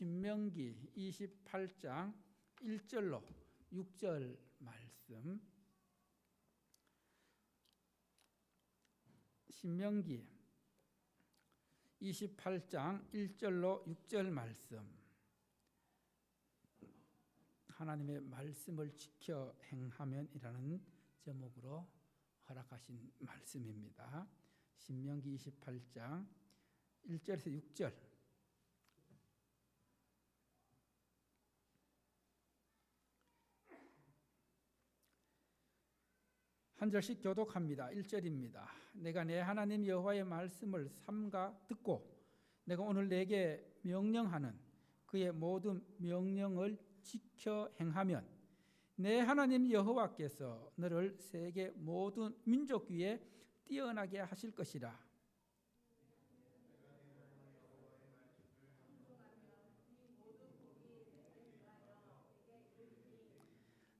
신명기 28장 1절로 6절 말씀. 신명기 28장 1절로 6절 말씀. 하나님의 말씀을 지켜 행하면이라는 제목으로 허락하신 말씀입니다. 신명기 28장 1절에서 6절. 한 절씩 교독합니다. 1절입니다. 내가 내 하나님 여호와의 말씀을 삼가 듣고 내가 오늘 내게 명령하는 그의 모든 명령을 지켜 행하면 내 하나님 여호와께서 너를 세계 모든 민족 위에 뛰어나게 하실 것이라.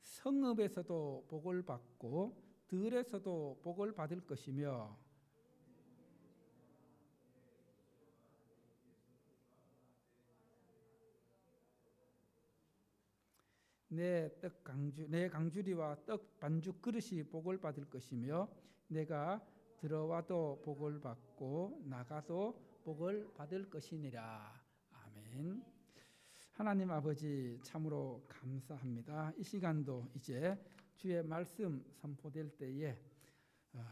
성읍에서도 복을 받고 들에서도 복을 받을 것이며 내 강주리와 떡 반죽 그릇이 복을 받을 것이며 내가 들어와도 복을 받고 나가도 복을 받을 것이니라. 아멘. 하나님 아버지 참으로 감사합니다. 이 시간도 이제 주의 말씀 선포될 때에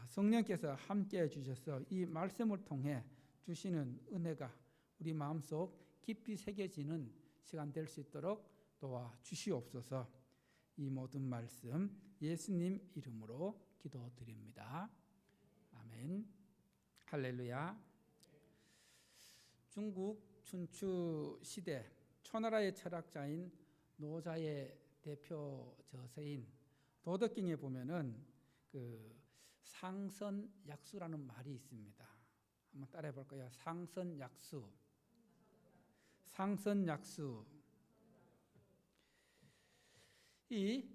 성령께서 함께해 주셔서 이 말씀을 통해 주시는 은혜가 우리 마음속 깊이 새겨지는 시간 될 수 있도록 도와주시옵소서. 이 모든 말씀 예수님 이름으로 기도드립니다. 아멘. 할렐루야. 중국 춘추 시대 초나라의 철학자인 노자의 대표 저서인 도덕경에 보면은 그 상선약수라는 말이 있습니다. 한번 따라해 볼까요? 상선약수. 상선약수. 이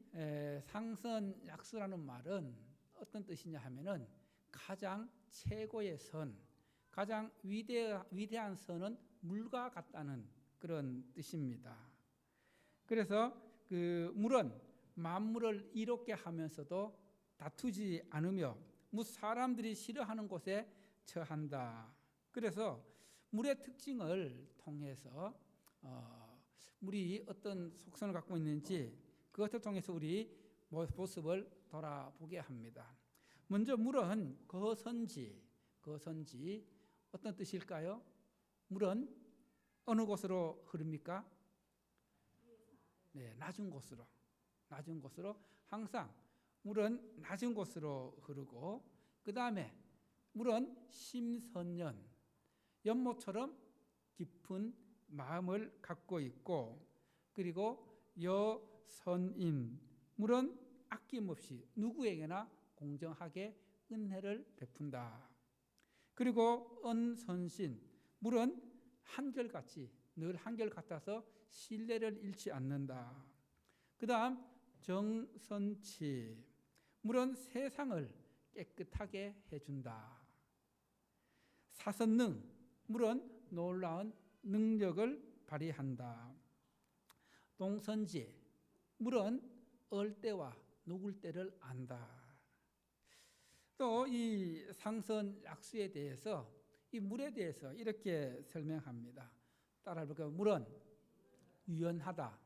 상선약수라는 말은 어떤 뜻이냐 하면은 가장 최고의 선, 가장 위대한 선은 물과 같다는 그런 뜻입니다. 그래서 그 물은 만물을 이롭게 하면서도 다투지 않으며 사람들이 싫어하는 곳에 처한다. 그래서 물의 특징을 통해서 물이 어떤 속성을 갖고 있는지 그것을 통해서 우리 모습을 돌아보게 합니다. 먼저 물은 거선지 어떤 뜻일까요? 물은 어느 곳으로 흐릅니까? 네, 낮은 곳으로 항상 물은 낮은 곳으로 흐르고 그 다음에 물은 심선연, 연못처럼 깊은 마음을 갖고 있고 그리고 여선인, 물은 아낌없이 누구에게나 공정하게 은혜를 베푼다. 그리고 언선신, 물은 한결같이 늘 한결같아서 신뢰를 잃지 않는다. 그 다음 정선치, 물은 세상을 깨끗하게 해준다. 사선능, 물은 놀라운 능력을 발휘한다. 동선지, 물은 얼 때와 녹을 때를 안다. 또 이 상선약수에 대해서 이 물에 대해서 이렇게 설명합니다. 따라해 볼까요? 물은 유연하다.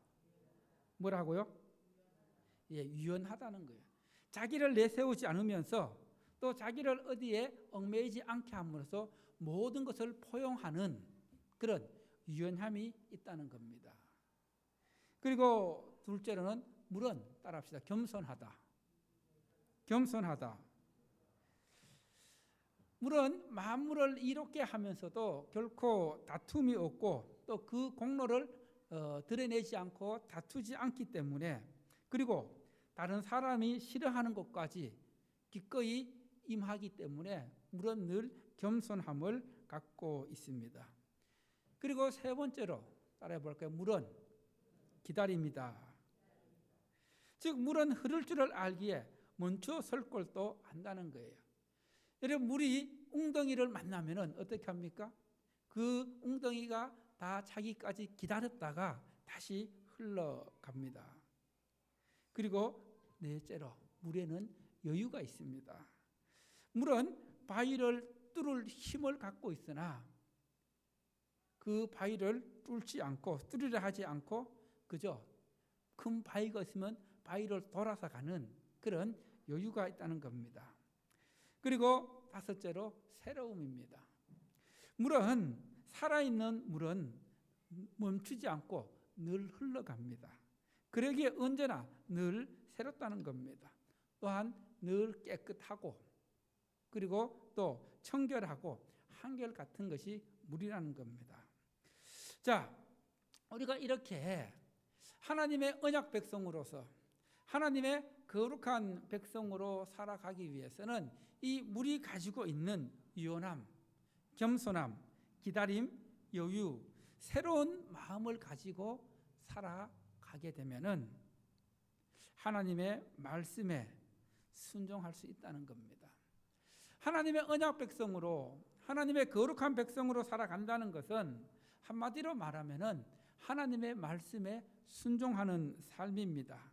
뭐라고요? 예, 유연하다는 거예요. 자기를 내세우지 않으면서 또 자기를 어디에 얽매이지 않게 함으로써 모든 것을 포용하는 그런 유연함이 있다는 겁니다. 그리고 둘째로는 물은 따라합시다. 겸손하다. 물은 만물을 이롭게 하면서도 결코 다툼이 없고 또 그 공로를 드러내지 않고 다투지 않기 때문에 그리고 다른 사람이 싫어하는 것까지 기꺼이 임하기 때문에 물은 늘 겸손함을 갖고 있습니다. 그리고 세 번째로 따라해 볼까요? 물은 기다립니다. 즉 물은 흐를 줄을 알기에 멈춰 설 것도 안다는 거예요. 여러분 물이 웅덩이를 만나면 어떻게 합니까? 그 웅덩이가 다 차기까지 기다렸다가 다시 흘러갑니다. 그리고 넷째로 물에는 여유가 있습니다. 물은 바위를 뚫을 힘을 갖고 있으나 그 바위를 뚫으려 하지 않고 그저 큰 바위가 있으면 바위를 돌아서 가는 그런 여유가 있다는 겁니다. 그리고 다섯째로 새로움입니다. 물은 살아있는 물은 멈추지 않고 늘 흘러갑니다. 그러기에 언제나 늘 새롭다는 겁니다. 또한 늘 깨끗하고 그리고 또 청결하고 한결같은 것이 물이라는 겁니다. 자, 우리가 이렇게 하나님의 언약 백성으로서 하나님의 거룩한 백성으로 살아가기 위해서는 이 물이 가지고 있는 유연함, 겸손함, 기다림, 여유, 새로운 마음을 가지고 살아가게 되면은 하나님의 말씀에 순종할 수 있다는 겁니다. 하나님의 언약 백성으로 하나님의 거룩한 백성으로 살아간다는 것은 한마디로 말하면은 하나님의 말씀에 순종하는 삶입니다.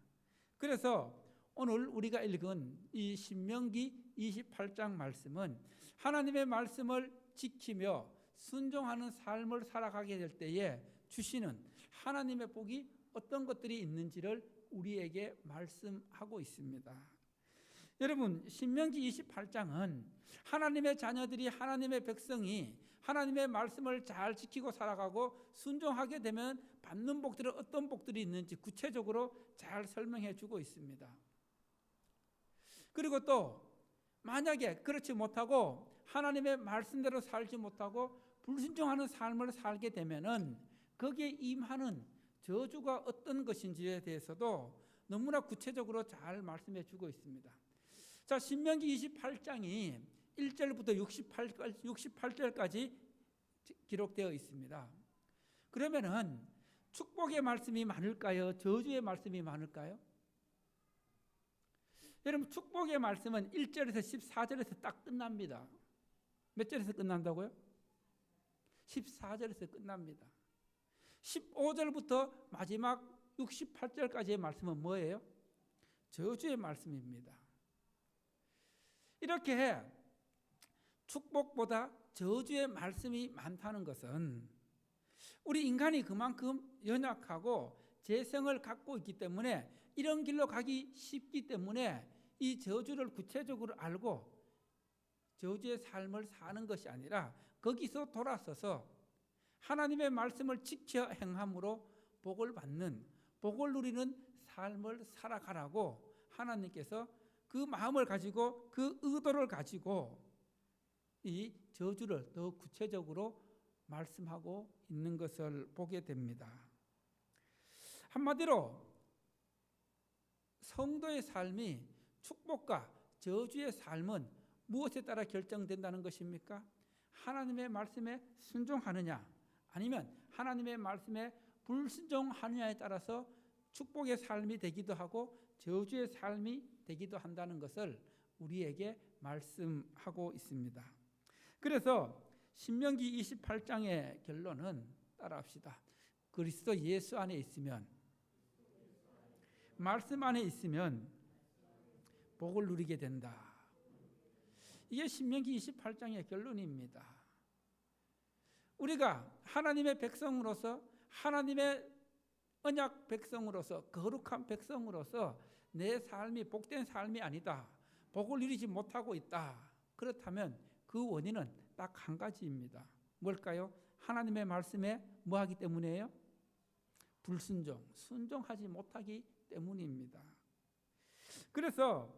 그래서 오늘 우리가 읽은 이 신명기 28장 말씀은 하나님의 말씀을 지키며 순종하는 삶을 살아가게 될 때에 주시는 하나님의 복이 어떤 것들이 있는지를 우리에게 말씀하고 있습니다. 여러분, 신명기 28장은 하나님의 자녀들이 하나님의 백성이 하나님의 말씀을 잘 지키고 살아가고 순종하게 되면 받는 복들은 어떤 복들이 있는지 구체적으로 잘 설명해 주고 있습니다. 그리고 또 만약에 그렇지 못하고 하나님의 말씀대로 살지 못하고 불순종하는 삶을 살게 되면은 거기에 임하는 저주가 어떤 것인지에 대해서도 너무나 구체적으로 잘 말씀해 주고 있습니다. 자, 신명기 28장이 1절부터 68절까지 기록되어 있습니다. 그러면은 축복의 말씀이 많을까요? 저주의 말씀이 많을까요? 여러분, 축복의 말씀은 1절에서 14절에서 딱 끝납니다. 몇 절에서 끝난다고요? 14절에서 끝납니다. 15절부터 마지막 68절까지의 말씀은 뭐예요? 저주의 말씀입니다. 이렇게 축복보다 저주의 말씀이 많다는 것은 우리 인간이 그만큼 연약하고 재성을 갖고 있기 때문에 이런 길로 가기 쉽기 때문에 이 저주를 구체적으로 알고 저주의 삶을 사는 것이 아니라 거기서 돌아서서 하나님의 말씀을 지켜 행함으로 복을 받는, 복을 누리는 삶을 살아가라고 하나님께서 그 마음을 가지고 그 의도를 가지고 이 저주를 더 구체적으로 말씀하고 있는 것을 보게 됩니다. 한마디로 성도의 삶이 축복과 저주의 삶은 무엇에 따라 결정된다는 것입니까? 하나님의 말씀에 순종하느냐 아니면 하나님의 말씀에 불순종하느냐에 따라서 축복의 삶이 되기도 하고 저주의 삶이 되기도 한다는 것을 우리에게 말씀하고 있습니다. 그래서 신명기 28장의 결론은 따라합시다. 그리스도 예수 안에 있으면, 말씀 안에 있으면 복을 누리게 된다. 이게 신명기 28장의 결론입니다. 우리가 하나님의 백성으로서, 하나님의 언약 백성으로서, 거룩한 백성으로서 내 삶이 복된 삶이 아니다, 복을 누리지 못하고 있다. 그렇다면 그 원인은 딱 한 가지입니다. 뭘까요? 하나님의 말씀에 뭐하기 때문이에요? 불순종, 순종하지 못하기 때문입니다. 그래서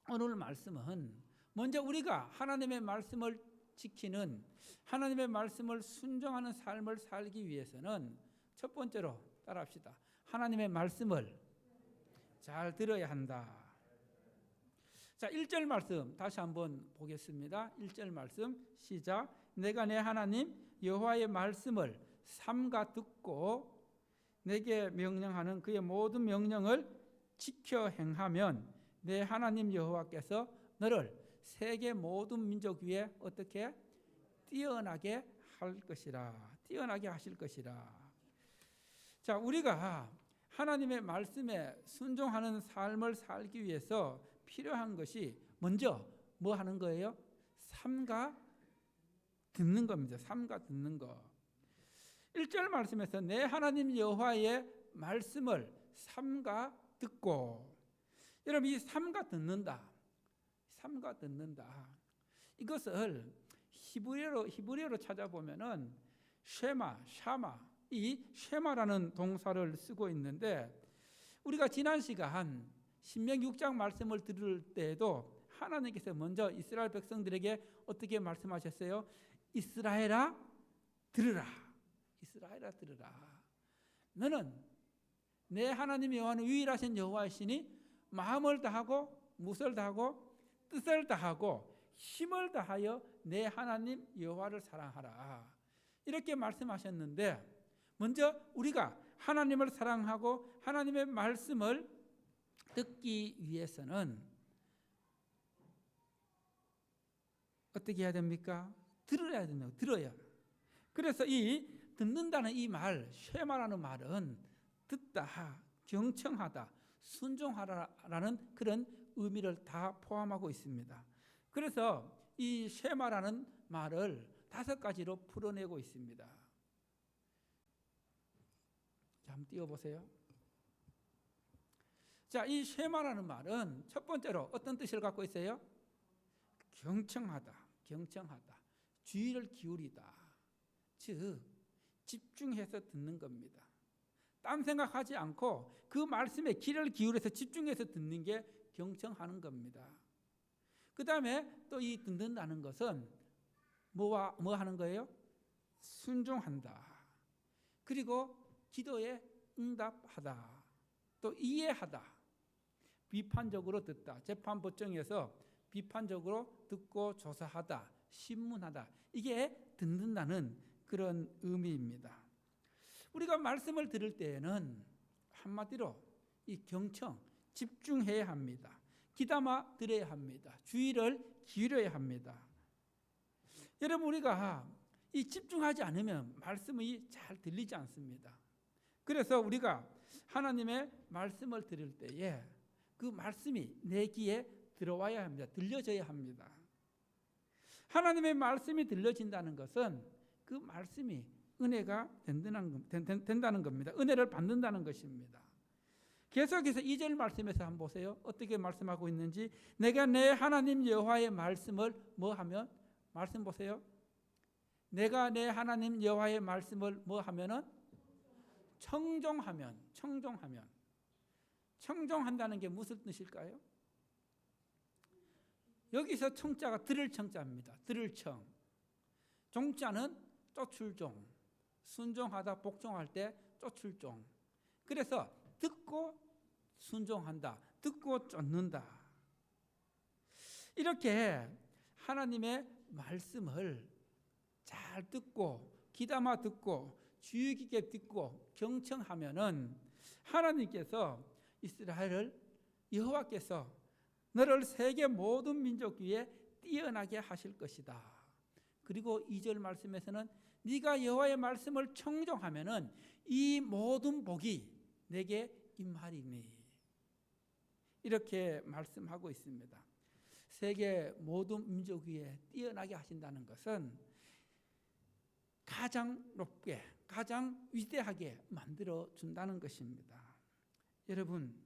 오늘 말씀은 먼저 우리가 하나님의 말씀을 지키는, 하나님의 말씀을 순종하는 삶을 살기 위해서는 첫 번째로 따라합시다. 하나님의 말씀을 잘 들어야 한다. 자, 1절 말씀 다시 한번 보겠습니다. 1절 말씀 시작. 내가 내 하나님 여호와의 말씀을 삼가 듣고 내게 명령하는 그의 모든 명령을 지켜 행하면 내 하나님 여호와께서 너를 세계 모든 민족 위에 어떻게 뛰어나게 할 것이라. 뛰어나게 하실 것이라. 자, 우리가 하나님의 말씀에 순종하는 삶을 살기 위해서 필요한 것이 먼저 뭐 하는 거예요? 삼가 듣는 겁니다. 삼가 듣는 거. 1절 말씀에서 내 하나님 여호와의 말씀을 삼가 듣고, 여러분 이 삼가 듣는다, 삼가 듣는다, 이것을 히브리어로 찾아보면은 쉐마, 샤마, 이 쉐마라는 동사를 쓰고 있는데, 우리가 지난 시간 신명기 6장 말씀을 들을 때에도 하나님께서 먼저 이스라엘 백성들에게 어떻게 말씀하셨어요? 이스라엘아 들으라. 이스라엘아 들으라. 너는 내 하나님 여호와는 유일하신 여호와이시니 마음을 다하고 무엇을 다하고 뜻을 다하고 힘을 다하여 내 하나님 여호와를 사랑하라. 이렇게 말씀하셨는데, 먼저 우리가 하나님을 사랑하고 하나님의 말씀을 듣기 위해서는 어떻게 해야 됩니까? 들어야 된다고. 들어야. 그래서 이 듣는다는 이 말, 쉐마라는 말은 듣다, 경청하다, 순종하라라는 그런 의미를 다 포함하고 있습니다. 그래서 이 쉐마라는 말을 5가지로 풀어내고 있습니다. 자, 한번 띄워보세요. 자, 이 쉐마라는 말은 첫 번째로 어떤 뜻을 갖고 있어요? 경청하다, 경청하다, 주의를 기울이다, 즉 집중해서 듣는 겁니다. 딴 생각하지 않고 그 말씀에 귀를 기울여서 집중해서 듣는 게 경청하는 겁니다. 그 다음에 또 이 듣는다는 것은 뭐 하는 거예요? 순종한다. 그리고 기도에 응답하다. 또 이해하다. 비판적으로 듣다. 재판법정에서 비판적으로 듣고 조사하다, 신문하다. 이게 듣는다는 그런 의미입니다. 우리가 말씀을 들을 때에는 한마디로 이 경청, 집중해야 합니다. 귀담아 들어야 합니다. 주의를 기울여야 합니다. 여러분, 우리가 이 집중하지 않으면 말씀이 잘 들리지 않습니다. 그래서 우리가 하나님의 말씀을 들을 때에 그 말씀이 내 귀에 들어와야 합니다. 들려져야 합니다. 하나님의 말씀이 들려진다는 것은 그 말씀이 은혜가 된다는 겁니다. 은혜를 받는다는 것입니다. 계속해서 2절 말씀에서 한번 보세요. 어떻게 말씀하고 있는지. 내가 내 하나님 여호와의 말씀을 뭐 하면? 말씀 보세요. 내가 내 하나님 여호와의 말씀을 뭐 하면은? 청종하면. 청종한다는 게 무슨 뜻일까요? 여기서 청자가 들을 청자입니다. 들을 청. 종자는 쫓을종. 순종하다, 복종할 때 쫓을종. 그래서 듣고 순종한다. 듣고 쫓는다. 이렇게 하나님의 말씀을 잘 듣고 귀담아 듣고 주의 깊게 듣고 경청하면은 하나님께서 이스라엘을, 여호와께서 너를 세계 모든 민족 위에 뛰어나게 하실 것이다. 그리고 2절 말씀에서는 네가 여호와의 말씀을 청종하면은 이 모든 복이 내게 임하리니, 이렇게 말씀하고 있습니다. 세계 모든 민족 위에 뛰어나게 하신다는 것은 가장 높게, 가장 위대하게 만들어 준다는 것입니다. 여러분,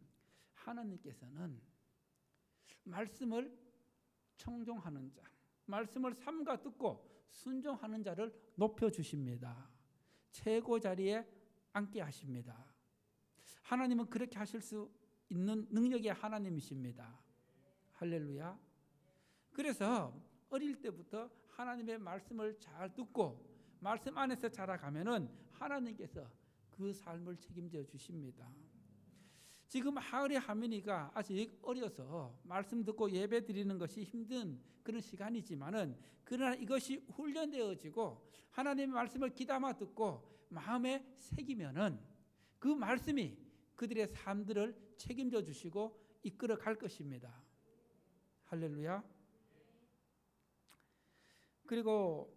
하나님께서는 말씀을 청종하는 자, 말씀을 삼가 듣고 순종하는 자를 높여주십니다. 최고 자리에 앉게 하십니다. 하나님은 그렇게 하실 수 있는 능력의 하나님이십니다. 할렐루야. 그래서 어릴 때부터 하나님의 말씀을 잘 듣고 말씀 안에서 자라가면은 하나님께서 그 삶을 책임져 주십니다. 지금 하을의 하민이가 아직 어려서 말씀 듣고 예배 드리는 것이 힘든 그런 시간이지만은, 그러나 이것이 훈련되어지고 하나님의 말씀을 귀담아 듣고 마음에 새기면은 그 말씀이 그들의 삶들을 책임져 주시고 이끌어 갈 것입니다. 할렐루야. 그리고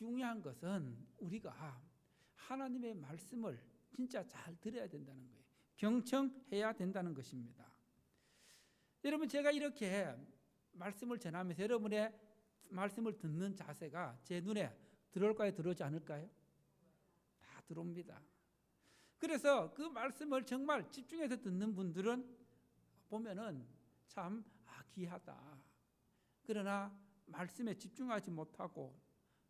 중요한 것은 우리가 하나님의 말씀을 진짜 잘 들어야 된다는 거예요. 경청해야 된다는 것입니다. 여러분, 제가 이렇게 말씀을 전하면서 여러분의 말씀을 듣는 자세가 제 눈에 들어올까요? 들어오지 않을까요? 다 들어옵니다. 그래서 그 말씀을 정말 집중해서 듣는 분들은 보면은 참 귀하다. 그러나 말씀에 집중하지 못하고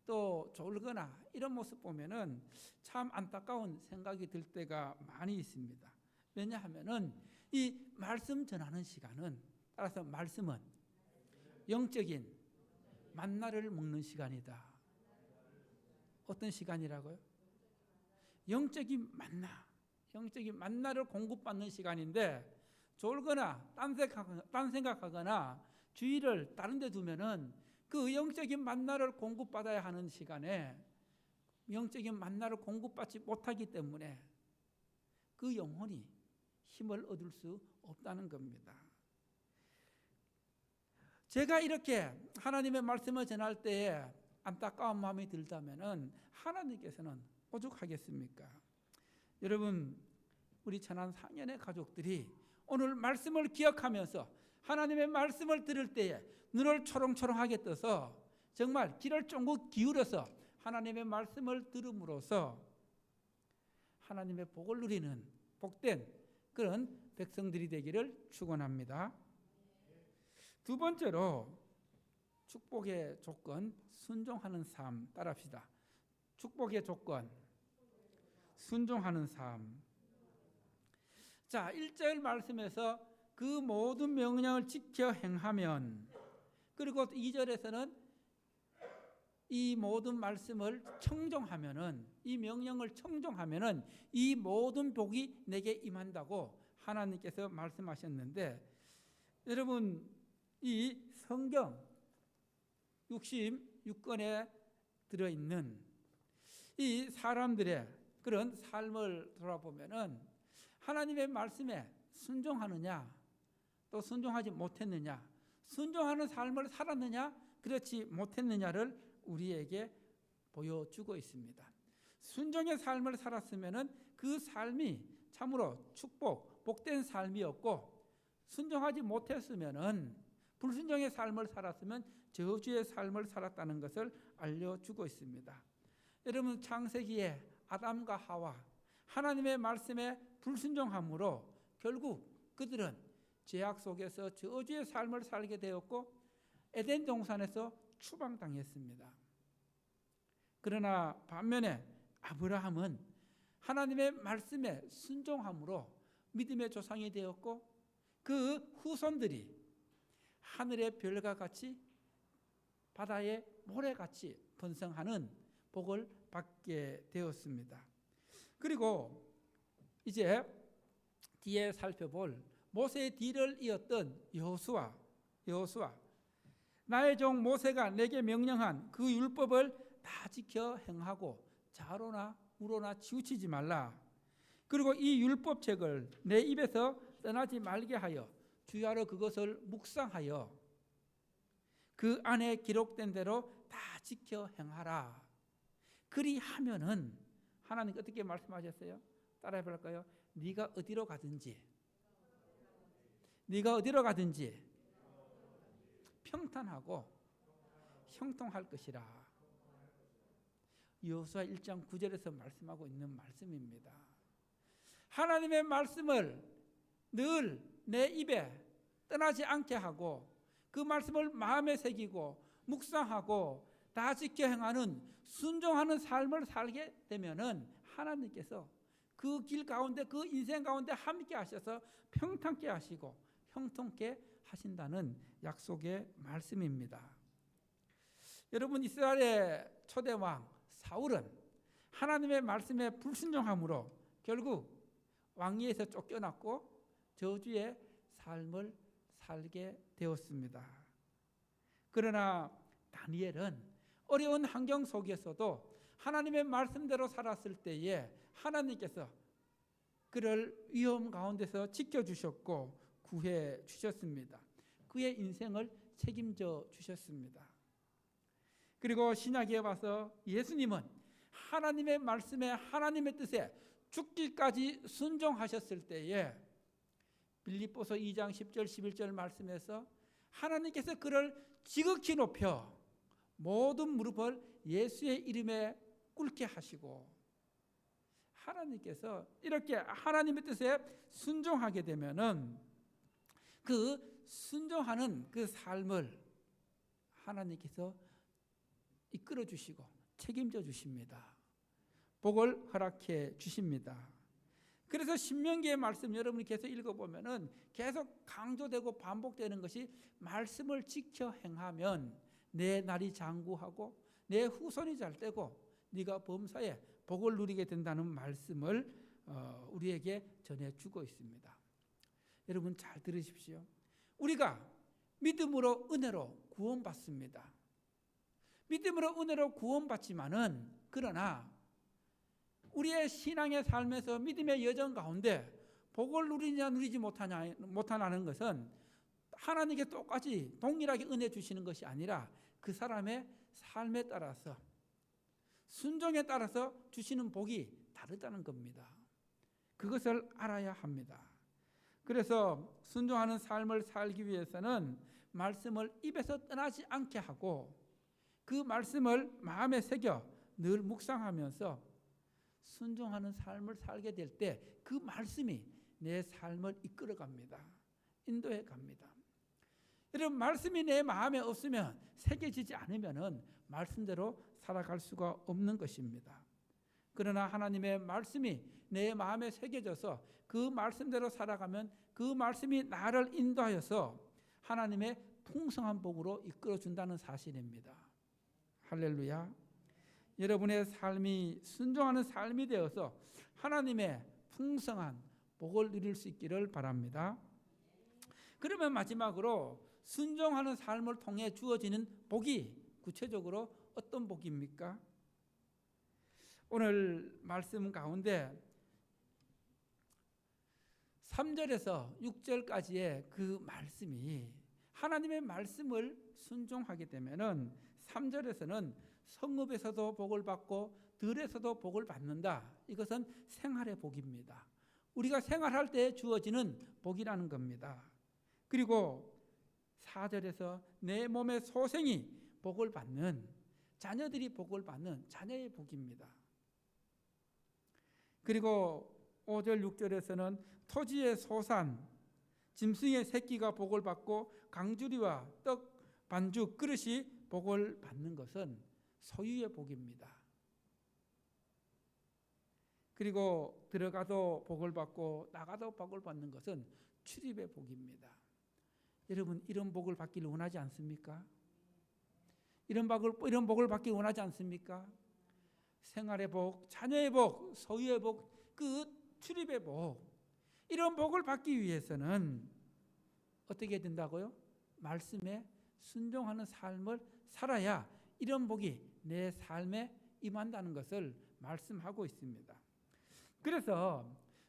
또 졸거나 이런 모습 보면은 참 안타까운 생각이 들 때가 많이 있습니다. 왜냐하면은 이 말씀 전하는 시간은, 따라서 말씀은 영적인 만나를 먹는 시간이다. 어떤 시간이라고요? 영적인 만나를 공급받는 시간인데, 졸거나 딴 생각하거나 주의를 다른 데 두면은 그 영적인 만나를 공급받아야 하는 시간에 영적인 만나를 공급받지 못하기 때문에 그 영혼이 힘을 얻을 수 없다는 겁니다. 제가 이렇게 하나님의 말씀을 전할 때에 안타까운 마음이 들다면은 하나님께서는 오죽하겠습니까? 여러분, 우리 천안 상연의 가족들이 오늘 말씀을 기억하면서 하나님의 말씀을 들을 때에 눈을 초롱초롱하게 떠서 정말 귀를 쫑긋 기울여서 하나님의 말씀을 들음으로써 하나님의 복을 누리는 복된 그런 백성들이 되기를 축원합니다. 두 번째로 축복의 조건, 순종하는 삶 따라합시다. 축복의 조건, 순종하는 삶. 자, 1절 말씀에서 그 모든 명령을 지켜 행하면, 그리고 2절에서는 이 모든 말씀을 청종하면은, 이 명령을 청종하면은 이 모든 복이 내게 임한다고 하나님께서 말씀하셨는데, 여러분, 이 성경 66권에 들어있는 이 사람들의 그런 삶을 돌아보면은 하나님의 말씀에 순종하느냐, 또 순종하지 못했느냐, 순종하는 삶을 살았느냐, 그렇지 못했느냐를 우리에게 보여주고 있습니다. 순종의 삶을 살았으면은 그 삶이 참으로 축복, 복된 삶이었고, 순종하지 못했으면은, 불순종의 삶을 살았으면 저주의 삶을 살았다는 것을 알려주고 있습니다. 여러분, 창세기에 아담과 하와 하나님의 말씀에 불순종함으로 결국 그들은 죄악 속에서 저주의 삶을 살게 되었고 에덴 동산에서 추방당했습니다. 그러나 반면에 아브라함은 하나님의 말씀에 순종함으로 믿음의 조상이 되었고 그 후손들이 하늘의 별과 같이 바다의 모래같이 번성하는 복을 받게 되었습니다. 그리고 이제 뒤에 살펴볼 모세의 뒤를 이었던 여호수아, 나의 종 모세가 내게 명령한 그 율법을 다 지켜 행하고 좌로나 우로나 치우치지 말라. 그리고 이 율법책을 내 입에서 떠나지 말게 하여 주야로 그것을 묵상하여 그 안에 기록된 대로 다 지켜 행하라. 그리하면은 하나님 어떻게 말씀하셨어요? 따라해 볼까요? 네가 어디로 가든지 평탄하고 형통할 것이라. 여호수아 1장 9절에서 말씀하고 있는 말씀입니다. 하나님의 말씀을 늘 내 입에 떠나지 않게 하고 그 말씀을 마음에 새기고 묵상하고 다 지켜 행하는 순종하는 삶을 살게 되면은 하나님께서 그 길 가운데, 그 인생 가운데 함께 하셔서 평탄케 하시고 형통케 하신다는 약속의 말씀입니다. 여러분, 이스라엘의 초대왕 사울은 하나님의 말씀에 불순종함으로 결국 왕위에서 쫓겨났고 저주의 삶을 살게 되었습니다. 그러나 다니엘은 어려운 환경 속에서도 하나님의 말씀대로 살았을 때에 하나님께서 그를 위험 가운데서 지켜주셨고 구해 주셨습니다. 그의 인생을 책임져 주셨습니다. 그리고 신약에 와서 예수님은 하나님의 말씀에 하나님의 뜻에 죽기까지 순종하셨을 때에 빌립보서 2장 10절 11절 말씀에서 하나님께서 그를 지극히 높여 모든 무릎을 예수의 이름에 꿇게 하시고, 하나님께서 이렇게 하나님의 뜻에 순종하게 되면은 그 순종하는 그 삶을 하나님께서 이끌어 주시고 책임져 주십니다. 복을 허락해 주십니다. 그래서 신명기의 말씀 여러분이 계속 읽어보면은 계속 강조되고 반복되는 것이 말씀을 지켜 행하면 내 날이 장구하고 내 후손이 잘 되고 네가 범사에 복을 누리게 된다는 말씀을 우리에게 전해주고 있습니다. 여러분 잘 들으십시오. 우리가 믿음으로 은혜로 구원받습니다. 믿음으로 은혜로 구원받지만은 그러나 우리의 신앙의 삶에서 믿음의 여정 가운데 복을 누리냐 누리지 못하냐는 것은 하나님께 똑같이 동일하게 은혜 주시는 것이 아니라 그 사람의 삶에 따라서 순종에 따라서 주시는 복이 다르다는 겁니다. 그것을 알아야 합니다. 그래서 순종하는 삶을 살기 위해서는 말씀을 입에서 떠나지 않게 하고 그 말씀을 마음에 새겨 늘 묵상하면서 순종하는 삶을 살게 될 때 그 말씀이 내 삶을 이끌어 갑니다. 인도해 갑니다. 여러분 말씀이 내 마음에 없으면 새겨지지 않으면 말씀대로 살아갈 수가 없는 것입니다. 그러나 하나님의 말씀이 내 마음에 새겨져서 그 말씀대로 살아가면 그 말씀이 나를 인도하여서 하나님의 풍성한 복으로 이끌어 준다는 사실입니다. 할렐루야. 여러분의 삶이 순종하는 삶이 되어서 하나님의 풍성한 복을 누릴 수 있기를 바랍니다. 그러면 마지막으로 순종하는 삶을 통해 주어지는 복이 구체적으로 어떤 복입니까? 오늘 말씀 가운데 3절에서 6절까지의 그 말씀이 하나님의 말씀을 순종하게 되면은 3절에서는 성읍에서도 복을 받고 들에서도 복을 받는다. 이것은 생활의 복입니다. 우리가 생활할 때 주어지는 복이라는 겁니다. 그리고 4절에서 내 몸의 소생이 복을 받는, 자녀들이 복을 받는 자녀의 복입니다. 그리고 5절 6절에서는 토지의 소산, 짐승의 새끼가 복을 받고 강주리와 떡, 반죽, 그릇이 복을 받는 것은 소유의 복입니다. 그리고 들어가도 복을 받고 나가도 복을 받는 것은 출입의 복입니다. 여러분 이런 복을 받기를 원하지 않습니까? 이런 복을 받기 원하지 않습니까? 생활의 복, 자녀의 복, 소유의 복, 그 출입의 복, 이런 복을 받기 위해서는 어떻게 된다고요? 말씀에 순종하는 삶을 살아야 이런 복이 내 삶에 임한다는 것을 말씀하고 있습니다. 그래서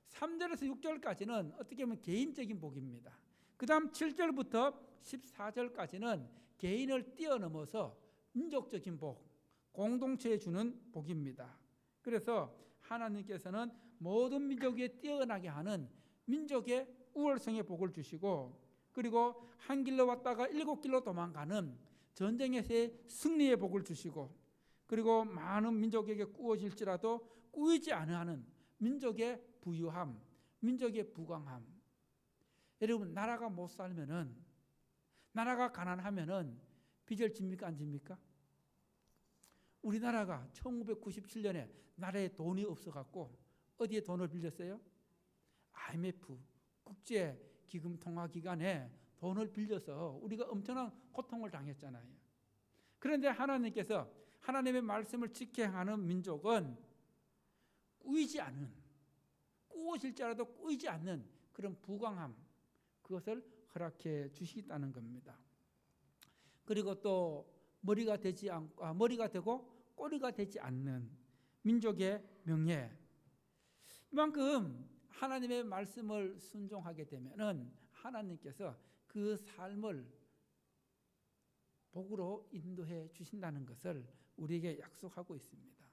3절에서 6절까지는 어떻게 보면 개인적인 복입니다. 그 다음 7절부터 14절까지는 개인을 뛰어넘어서 민족적인 복, 공동체에 주는 복입니다. 그래서 하나님께서는 모든 민족에 뛰어나게 하는 민족의 우월성의 복을 주시고, 그리고 한 길로 왔다가 7길로 도망가는 전쟁에서의 승리의 복을 주시고, 그리고 많은 민족에게 꾸어질지라도 꾸이지 아니하는 민족의 부유함, 민족의 부강함. 여러분 나라가 못 살면은, 나라가 가난하면은 빚을 집니까 안 집니까? 우리나라가 1997년에 나라에 돈이 없어갖고 어디에 돈을 빌렸어요? IMF 국제기금통화기관에 돈을 빌려서 우리가 엄청난 고통을 당했잖아요. 그런데 하나님께서 하나님의 말씀을 지켜 행하는 민족은 꾸이지 않은, 꾸어질지라도 꾸이지 않는 그런 부강함, 그것을 허락해 주시겠다는 겁니다. 그리고 또 머리가 되고 꼬리가 되지 않는 민족의 명예. 이만큼 하나님의 말씀을 순종하게 되면은 하나님께서 그 삶을 복으로 인도해 주신다는 것을 우리에게 약속하고 있습니다.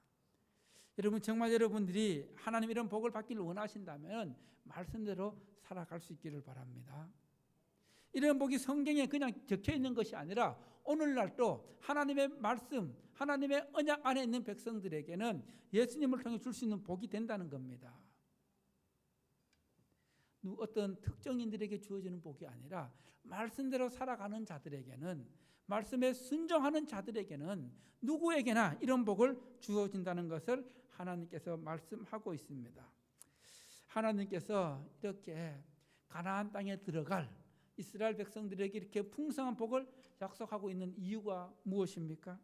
여러분, 정말 여러분들이 하나님 이런 복을 받기를 원하신다면 말씀대로 살아갈 수 있기를 바랍니다. 이런 복이 성경에 그냥 적혀 있는 것이 아니라 오늘날도 하나님의 말씀, 하나님의 언약 안에 있는 백성들에게는 예수님을 통해 줄 수 있는 복이 된다는 겁니다. 어떤 특정인들에게 주어지는 복이 아니라 말씀대로 살아가는 자들에게는, 말씀에 순종하는 자들에게는 누구에게나 이런 복을 주어진다는 것을 하나님께서 말씀하고 있습니다. 하나님께서 이렇게 가나안 땅에 들어갈 이스라엘 백성들에게 이렇게 풍성한 복을 약속하고 있는 이유가 무엇입니까?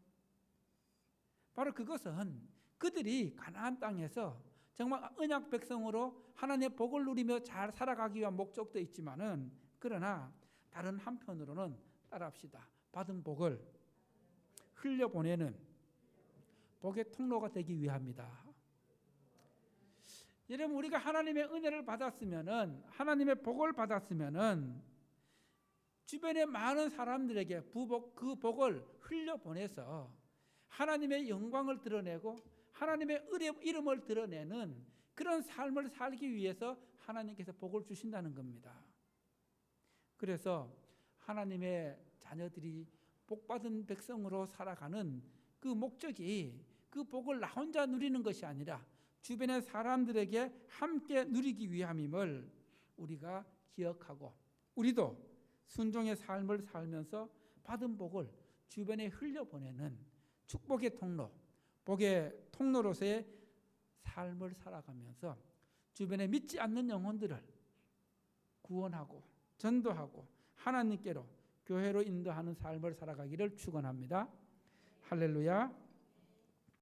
바로 그것은 그들이 가나안 땅에서 정말 언약 백성으로 하나님의 복을 누리며 잘 살아가기 위한 목적도 있지만은, 그러나 다른 한편으로는 따라합시다. 받은 복을 흘려보내는 복의 통로가 되기 위함이다. 여러분, 우리가 하나님의 은혜를 받았으면은, 하나님의 복을 받았으면은 주변의 많은 사람들에게 그 복을 흘려보내서 하나님의 영광을 드러내고 하나님의 이름을 드러내는 그런 삶을 살기 위해서 하나님께서 복을 주신다는 겁니다. 그래서 하나님의 자녀들이 복받은 백성으로 살아가는 그 목적이 그 복을 나 혼자 누리는 것이 아니라 주변의 사람들에게 함께 누리기 위함임을 우리가 기억하고, 우리도 순종의 삶을 살면서 받은 복을 주변에 흘려보내는 축복의 통로, 복의 통로로서의 삶을 살아가면서 주변에 믿지 않는 영혼들을 구원하고 전도하고 하나님께로, 교회로 인도하는 삶을 살아가기를 축원합니다. 할렐루야.